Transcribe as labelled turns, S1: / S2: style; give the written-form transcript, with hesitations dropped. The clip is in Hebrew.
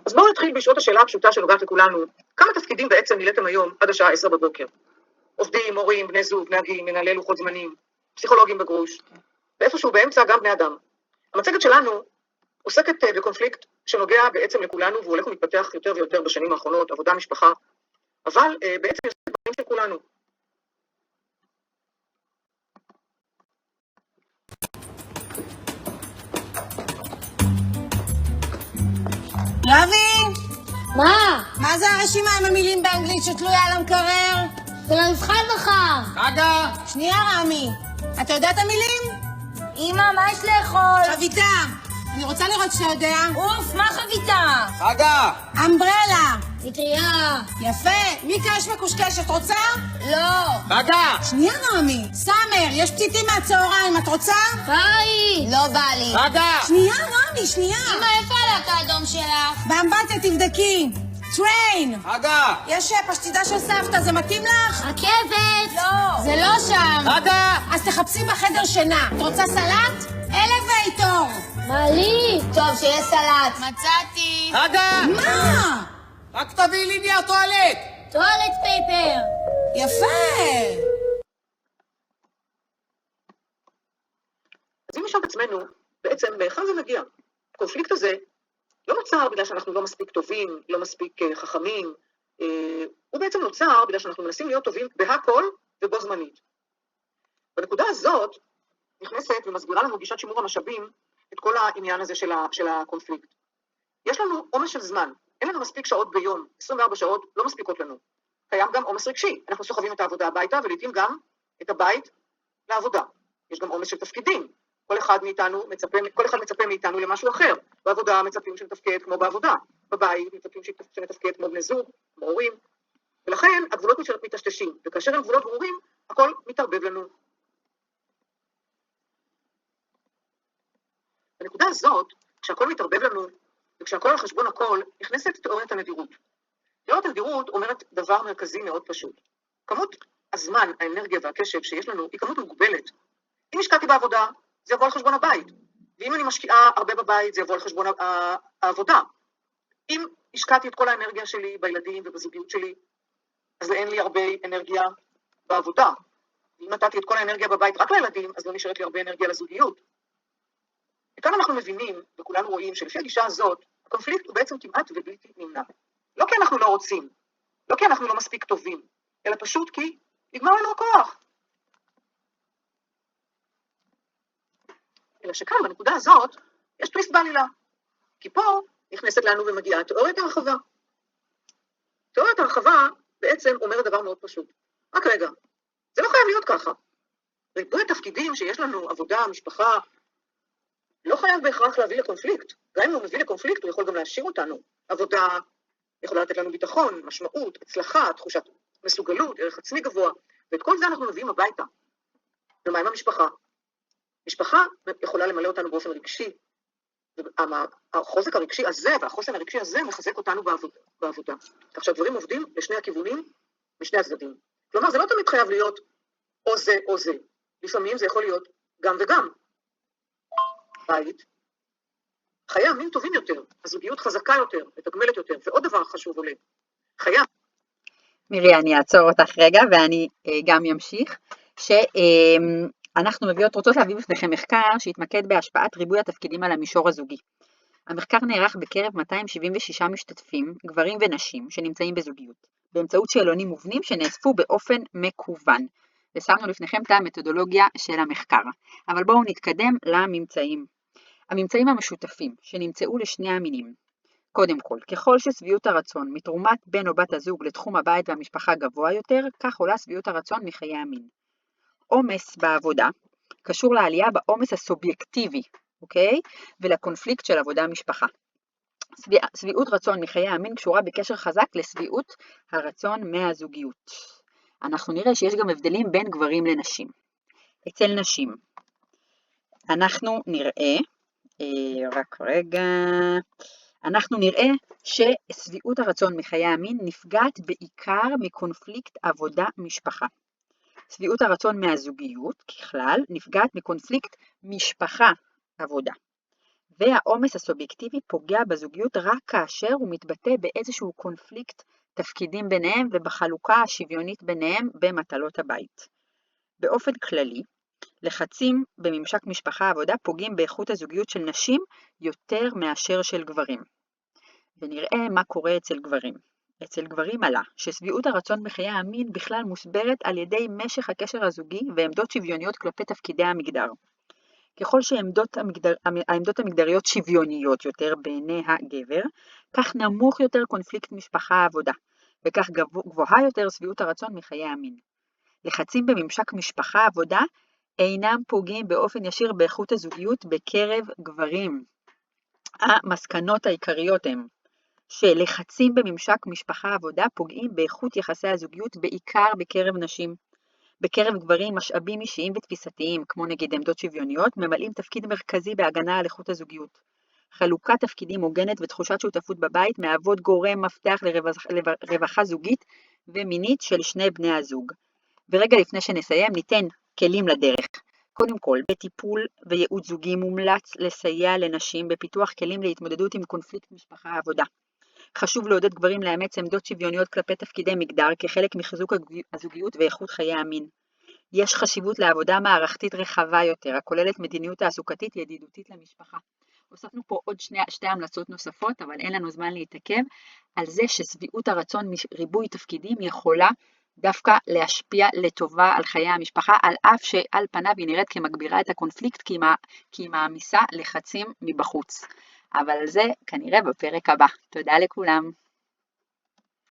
S1: אז בואו נתחיל בשעות השאלה הפשוטה שנוגעת לכולנו. כמה תפקידים בעצם מילאתם היום עד השעה 10 בבוקר? עובדים, מורים, בני זוג, נהגים, מנהלי לוחות זמנים, פסיכולוגים בגרוש, ואיפשהו באמצע גם בני אדם. המצגת שלנו עוסקת בקונפליקט שנוגע בעצם לכולנו, והוא הולך ומתפתח יותר ויותר בשנים האחרונות, עבודה, משפחה, אבל בעצם יש דברים של כולנו.
S2: רבין!
S3: מה?
S2: מה זה הרשימה עם המילים באנגלית שתלויה על המקרר?
S3: זה למבחן מחר.
S4: רגע!
S2: שנייה רמי, אתה יודע את המילים?
S3: אמא, מה יש לאכול?
S2: חביתה! אני רוצה לראות שאתה יודע.
S3: אוף, מה חביתה?
S4: רגע!
S2: אמברלה!
S3: פטריה.
S2: יפה! מיקה יש מקושקשת, רוצה?
S3: לא.
S4: רגע!
S2: שנייה רמי. סאמר, יש פתיתים מהצהריים, את רוצה?
S3: ביי. לא בא לי.
S4: רגע!
S2: שנייה רמי, שנייה.
S3: אמא, איפה הלק האדום שלך?
S2: באמבטיה תבדקי. טריין!
S4: רגע!
S2: יש פשטידה של סבתא, זה מתאים לך?
S3: רכבת.
S2: לא.
S3: זה לא שם.
S4: רגע!
S2: אז תחפשי בחדר שינה. את רוצה סלט? אלווייטור!
S3: מה לי? טוב, שיש סלט. מצאתי.
S4: רגע!
S2: מה?
S4: רק תביאי לי נייר טואלט!
S3: טואלט פייפר.
S2: יפה!
S1: אז אם נשאל את עצמנו, בעצם מהיכן זה מגיע? הקונפליקט הזה לא נוצר בגלל שאנחנו לא מספיק טובים, לא מספיק חכמים, הוא בעצם נוצר בגלל שאנחנו מנסים להיות טובים בהכל ובו זמנית. בנקודה הזאת נכנסת ומסבירה לנו גישת שימור המשאבים את כל העניין הזה של הקונפליקט. יש לנו עומס של זמן, אין לנו מספיק שעות ביום, 24 שעות לא מספיקות לנו. קיים גם עומס רגשי, אנחנו סוחבים את העבודה הביתה ולעיתים גם את הבית לעבודה. יש גם עומס של תפקידים, כל אחד מצפה מאיתנו למשהו אחר. בעבודה מצפים שנתפקד כמו בעבודה, בבית מצפים שנתפקד כמו בני זוג, כמו הורים, ולכן הגבולות מתשתשים, וכאשר הם גבולות ברורים, הכל מתערבב לנו. בנקודה הזאת, כשהכל מתערבב לנו, וכשהכל על חשבון הכל, נכנסת תיאוריית הנדירות. תיאוריית הנדירות אומרת דבר מרכזי מאוד פשוט. כמות הזמן, האנרגיה והקשב שיש לנו היא כמות מוגבלת. אם השקעתי בעבודה, זה יבוא על חשבון הבית. ואם אני משקיעה הרבה בבית, זה יבוא על חשבון העבודה. אם השקעתי את כל האנרגיה שלי בילדים ובזוגיות שלי, אז אין לי הרבה אנרגיה בעבודה. ואם נתתי את כל האנרגיה בבית רק לילדים, אז לא נשארת לי הרבה אנרגיה לזוגיות. וכאן אנחנו מבינים, וכולנו רואים, שלפי הגישה הזאת, הקונפליקט הוא בעצם כמעט ובלתי נמנע. לא כי אנחנו לא רוצים, לא כי אנחנו לא מספיק טובים, אלא פשוט כי נגמר לנו הכוח. אלא שכאן, בנקודה הזאת, יש טוויסט בעלילה. כי פה נכנסת לנו ומגיעה תיאוריית הרחבה. תיאוריית הרחבה בעצם אומרת דבר מאוד פשוט. רק רגע, זה לא חייב להיות ככה. ריבוי התפקידים שיש לנו, עבודה, משפחה, לא חייב בהכרח להביא לקונפליקט. גם אם הוא מביא לקונפליקט, הוא יכול גם להשאיר אותנו. עבודה יכולה לתת לנו ביטחון, משמעות, הצלחה, תחושת מסוגלות, ערך עצמי גבוה, ואת כל זה אנחנו מביאים הביתה. ומה עם המשפחה? משפחה יכולה למלא אותנו באופן רגשי, והחוזק הרגשי הזה והחוסן הרגשי הזה מחזק אותנו בעבודה. כך שהדברים עובדים לשני הכיוונים, משני הצדדים. כלומר, זה לא תמיד חייב להיות או זה או זה. לפעמים זה יכול להיות גם וגם. בית, חיי המין טובים יותר, הזוגיות חזקה יותר, מתגמלת יותר, ועוד דבר חשוב עולה, חיי.
S5: מירי, אני אעצור אותך רגע ואני גם ימשיך, שאנחנו רוצות להביא בפניכם מחקר שהתמקד בהשפעת ריבוי התפקידים על המישור הזוגי. המחקר נערך בקרב 276 משתתפים, גברים ונשים, שנמצאים בזוגיות, באמצעות שאלונים מובנים שנאספו באופן מקוון, ושמנו לפניכם את המתודולוגיה של המחקר. אבל בואו נתקדם לממצאים. הממצאים המשותפים שנמצאו לשני המינים. קודם כל, ככל ששביעות הרצון מתרומת בן או בת הזוג לתחום הבית והמשפחה גבוה יותר, כך עולה שביעות הרצון מחיי המין. עומס בעבודה קשור לעלייה בעומס הסובייקטיבי, אוקיי? ולקונפליקט של עבודה-משפחה. שביעות רצון מחיי המין קשורה בקשר חזק לשביעות הרצון מהזוגיות. אנחנו נראה שיש גם הבדלים בין גברים לנשים. אצל נשים, אנחנו נראה, אנחנו נראה ששביעות הרצון מחיי המין נפגעת בעיקר מקונפליקט עבודה-משפחה. שביעות הרצון מהזוגיות, ככלל, נפגעת מקונפליקט משפחה-עבודה. והעומס הסובייקטיבי פוגע בזוגיות רק כאשר הוא מתבטא באיזשהו קונפליקט תפקידים ביניהם ובחלוקה השוויונית ביניהם במטלות הבית. באופן כללי, לחצים בממשק משפחה עבודה פוגעים באיכות הזוגיות של נשים יותר מאשר של גברים. ונראה מה קורה אצל גברים. אצל גברים עלה ששביעות הרצון בחיי המין בכלל מוסברת על ידי משך הקשר הזוגי ועמדות שוויוניות כלפי תפקידי המגדר. ככל שהעמדות המגדריות שוויוניות יותר בעיני הגבר, כך נמוך יותר קונפליקט משפחה עבודה, וכך גבוהה יותר שביעות הרצון מחיי המין. לחצים בממשק משפחה עבודה אינם פוגעים באופן ישיר באיכות הזוגיות בקרב גברים. המסקנות העיקריות הן שלחצים בממשק משפחה עבודה פוגעים באיכות יחסי הזוגיות בעיקר בקרב נשים. בקרב גברים משאבים אישיים ותפיסתיים, כמו נגיד עמדות שוויוניות, ממלאים תפקיד מרכזי בהגנה על איכות הזוגיות. חלוקת תפקידים הוגנת ותחושת שותפות בבית מהוות גורם מפתח לרווחה זוגית ומינית של שני בני הזוג. ורגע לפני שנסיים ניתן כלים לדרך. קודם כל, בטיפול וייעוץ זוגי מומלץ לסייע לנשים בפיתוח כלים להתמודדות עם קונפליקט משפחה עבודה. חשוב לעודד גברים לאמץ עמדות שוויוניות כלפי תפקידי מגדר כחלק מחיזוק הזוגיות ואיכות חיי המין. יש חשיבות לעבודה מערכתית רחבה יותר, הכוללת מדיניות תעסוקתית ידידותית למשפחה. הוספנו פה עוד שתי המלצות נוספות, אבל אין לנו זמן להתעכב על זה ששביעות הרצון מריבוי תפקידים יכולה דווקא להשפיע לטובה על חיי המשפחה, על אף שעל פניו היא נראית כמגבירה את הקונפליקט, כי היא מעמיסה לחצים מבחוץ. אבל על זה כנראה בפרק הבא. תודה לכולם.